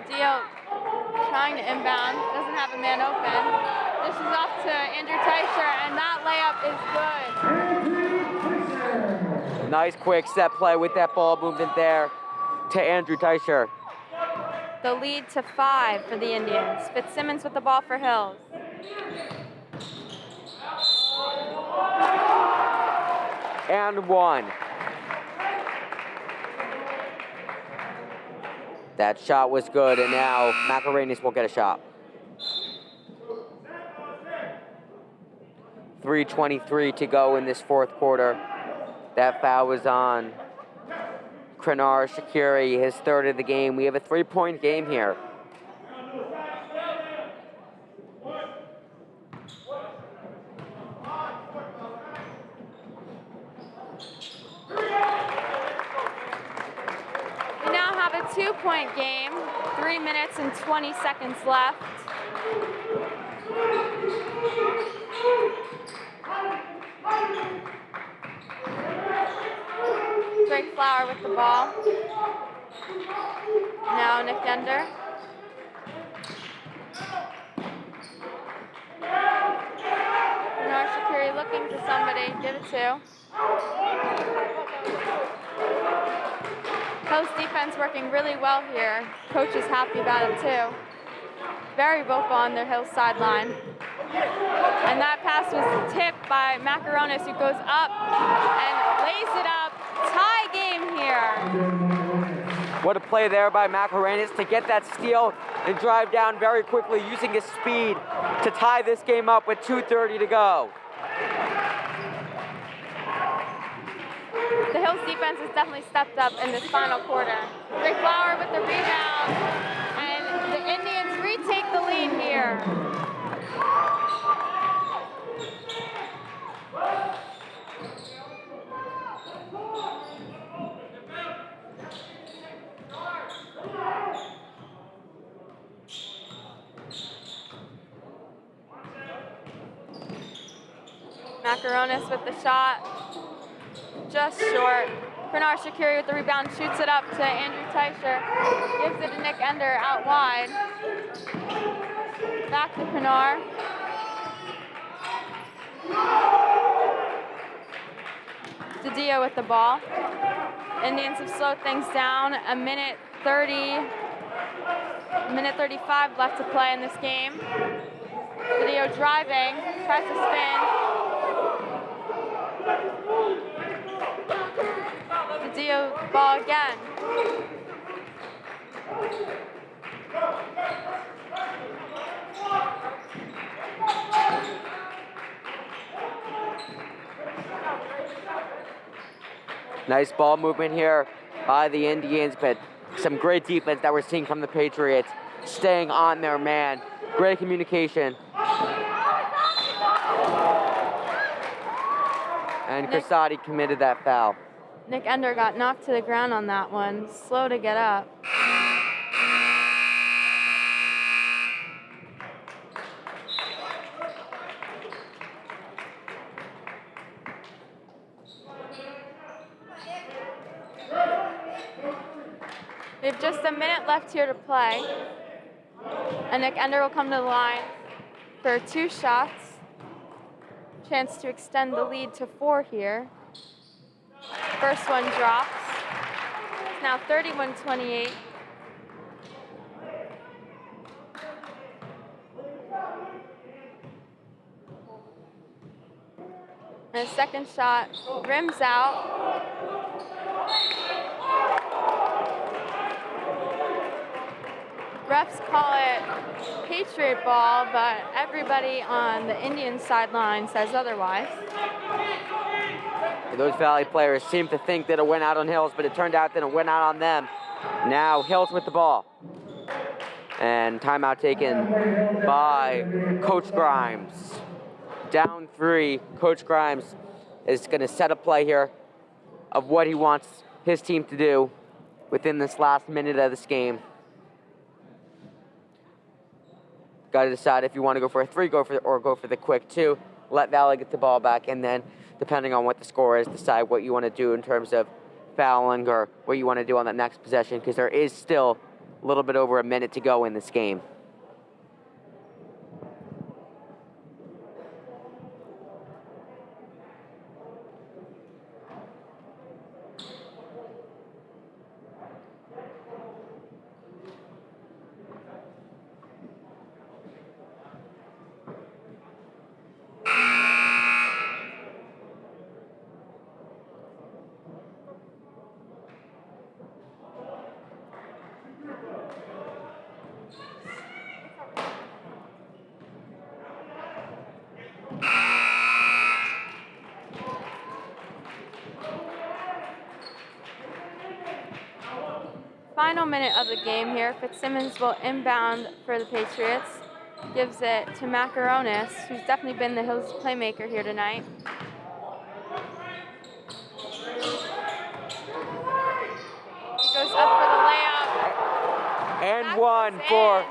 Dio trying to inbound, doesn't have a man open. This is off to Andrew Teicher, and that layup is good.
Nice quick set play with that ball movement there to Andrew Teicher.
The lead to 5 for the Indians. Fitzsimmons with the ball for Hills.
And 1. That shot was good, and now McElranis will get a shot. 3:23 to go in this 4th quarter. That foul was on Krenar Shakiri, his 3rd of the game. We have a 3-point game here.
We now have a 2-point game. 3 minutes and 20 seconds left. Drake Flower with the ball. Now Nick Ender. Bernard Shakiri looking for somebody. Give it to. Post defense working really well here. Coach is happy about it too. Very vocal on their Hills sideline. And that pass was tipped by Macaronis, who goes up and lays it up. Tie game here.
What a play there by Macaronis to get that steal and drive down very quickly using his speed to tie this game up with 2:30 to go.
The Hills defense has definitely stepped up in this final quarter. Drake Flower with the rebound, and the Indians retake the lead here. Macaronis with the shot. Just short. Bernard Shakiri with the rebound, shoots it up to Andrew Teicher. Gives it to Nick Ender out wide. Back to Bernard. DiDio with the ball. Indians have slowed things down. A minute 35 left to play in this game. DiDio driving, tries to spin. DiDio ball again.
Nice ball movement here by the Indians, but some great defense that we're seeing from the Patriots, staying on their man. Great communication. And Cressati committed that foul.
Nick Ender got knocked to the ground on that one. Slow to get up. We have just a minute left here to play. And Nick Ender will come to the line for 2 shots. Chance to extend the lead to 4 here. First one drops. It's now 31-28. And a second shot rims out. Refs call it Patriot ball, but everybody on the Indian sideline says otherwise.
Those Valley players seem to think that it went out on Hills, but it turned out that it went out on them. Now Hills with the ball. And timeout taken by Coach Grimes. Down 3, Coach Grimes is going to set a play here of what he wants his team to do within this last minute of this game. Got to decide if you want to go for a 3, go for the quick 2. Let Valley get the ball back, and then, depending on what the score is, decide what you want to do in terms of fouling or what you want to do on that next possession, because there is still a little bit over a minute to go in this game.
Final minute of the game here. Fitzsimmons will inbound for the Patriots. Gives it to Macaronis, who's definitely been the Hills playmaker here tonight. He goes up for the layup.
And
That
one
goes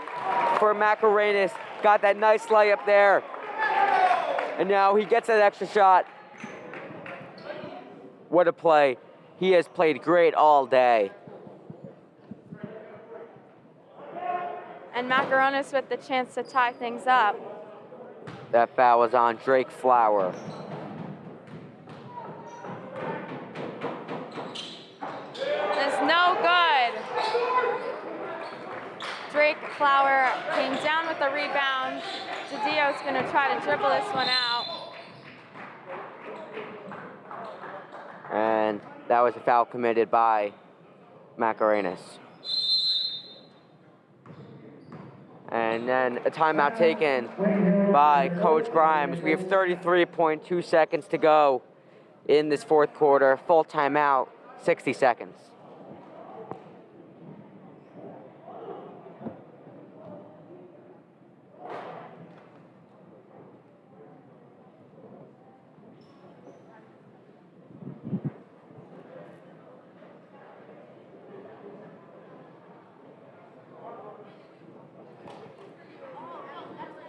for Macaronis. Got that nice layup there. And now he gets that extra shot. What a play. He has played great all day.
And Macaronis with the chance to tie things up.
That foul was on Drake Flower.
It's no good. Drake Flower came down with the rebound. DiDio's going to try to dribble this one out.
And that was a foul committed by Macaronis. And then a timeout taken by Coach Grimes. We have 33.2 seconds to go in this 4th quarter. Full timeout, 60 seconds.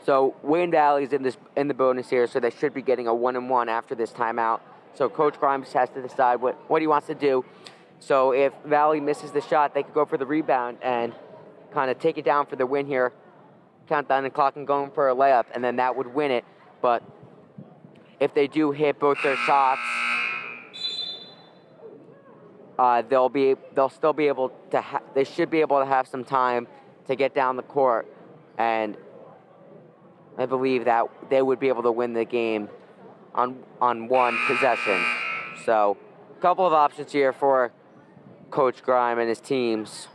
So Wayne Valley is in the bonus here, so they should be getting a 1-1 after this timeout. So Coach Grimes has to decide what he wants to do. So if Valley misses the shot, they could go for the rebound and kind of take it down for the win here. Count down the clock and going for a layup, and then that would win it. But if they do hit both their shots, they'll still be able to. They should be able to have some time to get down the court, and I believe that they would be able to win the game on one possession. So, a couple of options here for Coach Grime and his teams,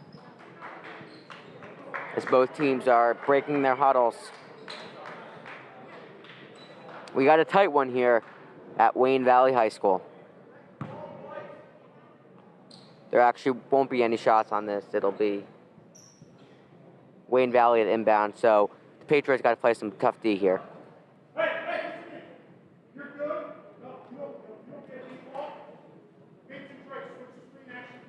as both teams are breaking their huddles. We got a tight one here at Wayne Valley High School. There actually won't be any shots on this. It'll be Wayne Valley at inbound, so the Patriots got to play some tough D here.
You're good. No, you okay? Ball. Make some strikes. Switch the screen action.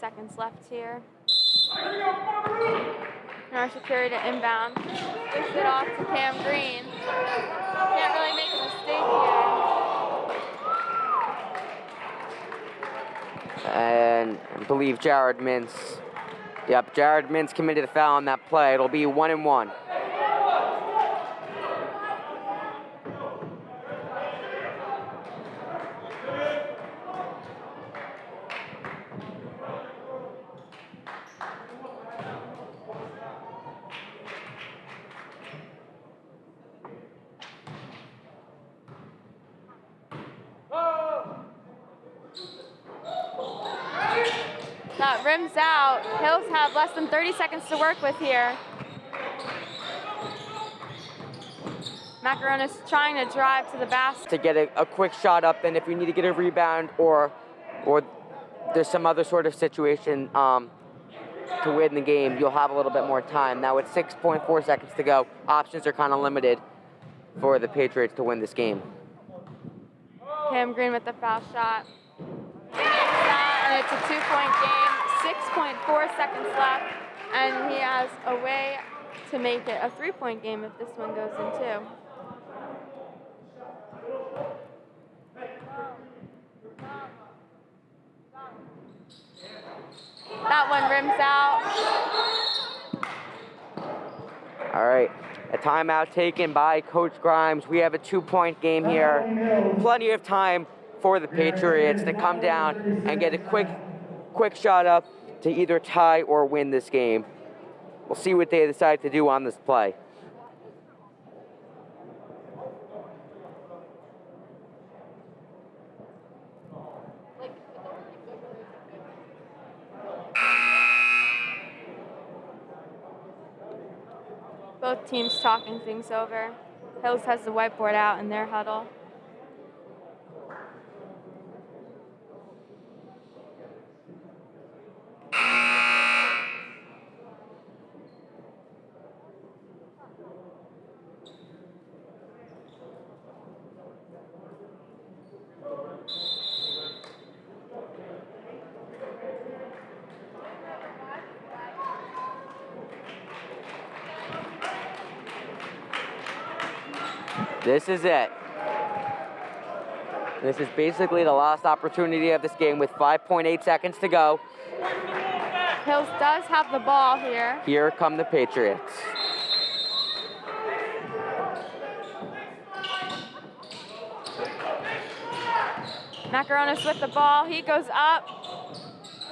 Seconds left here. North Security to inbound. Push it off to Cam Green. Can't really make a mistake here.
And I believe Jared Mintz. Yep, Jared Mintz committed a foul on that play. It'll be 1-1.
That rims out. Hills have less than 30 seconds to work with here. Macaronis trying to drive to the basket.
To get a quick shot up, and if you need to get a rebound or there's some other sort of situation to win the game, you'll have a little bit more time. Now with 6.4 seconds to go, options are kind of limited for the Patriots to win this game.
Cam Green with the foul shot. And it's a 2-point game. 6.4 seconds left, and he has a way to make it a 3-point game if this one goes in too. That one rims out.
All right, a timeout taken by Coach Grimes. We have a 2-point game here. Plenty of time for the Patriots to come down and get a quick shot up to either tie or win this game. We'll see what they decide to do on this play.
Both teams talking things over. Hills has the whiteboard out in their huddle.
This is it. This is basically the last opportunity of this game with 5.8 seconds to go.
Hills does have the ball here.
Here come the Patriots.
Macaronis with the ball. He goes up,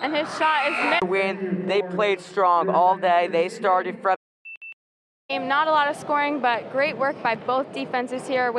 and his shot is missed.
Win. They played strong all day. They started from
Not a lot of scoring, but great work by both defenses here.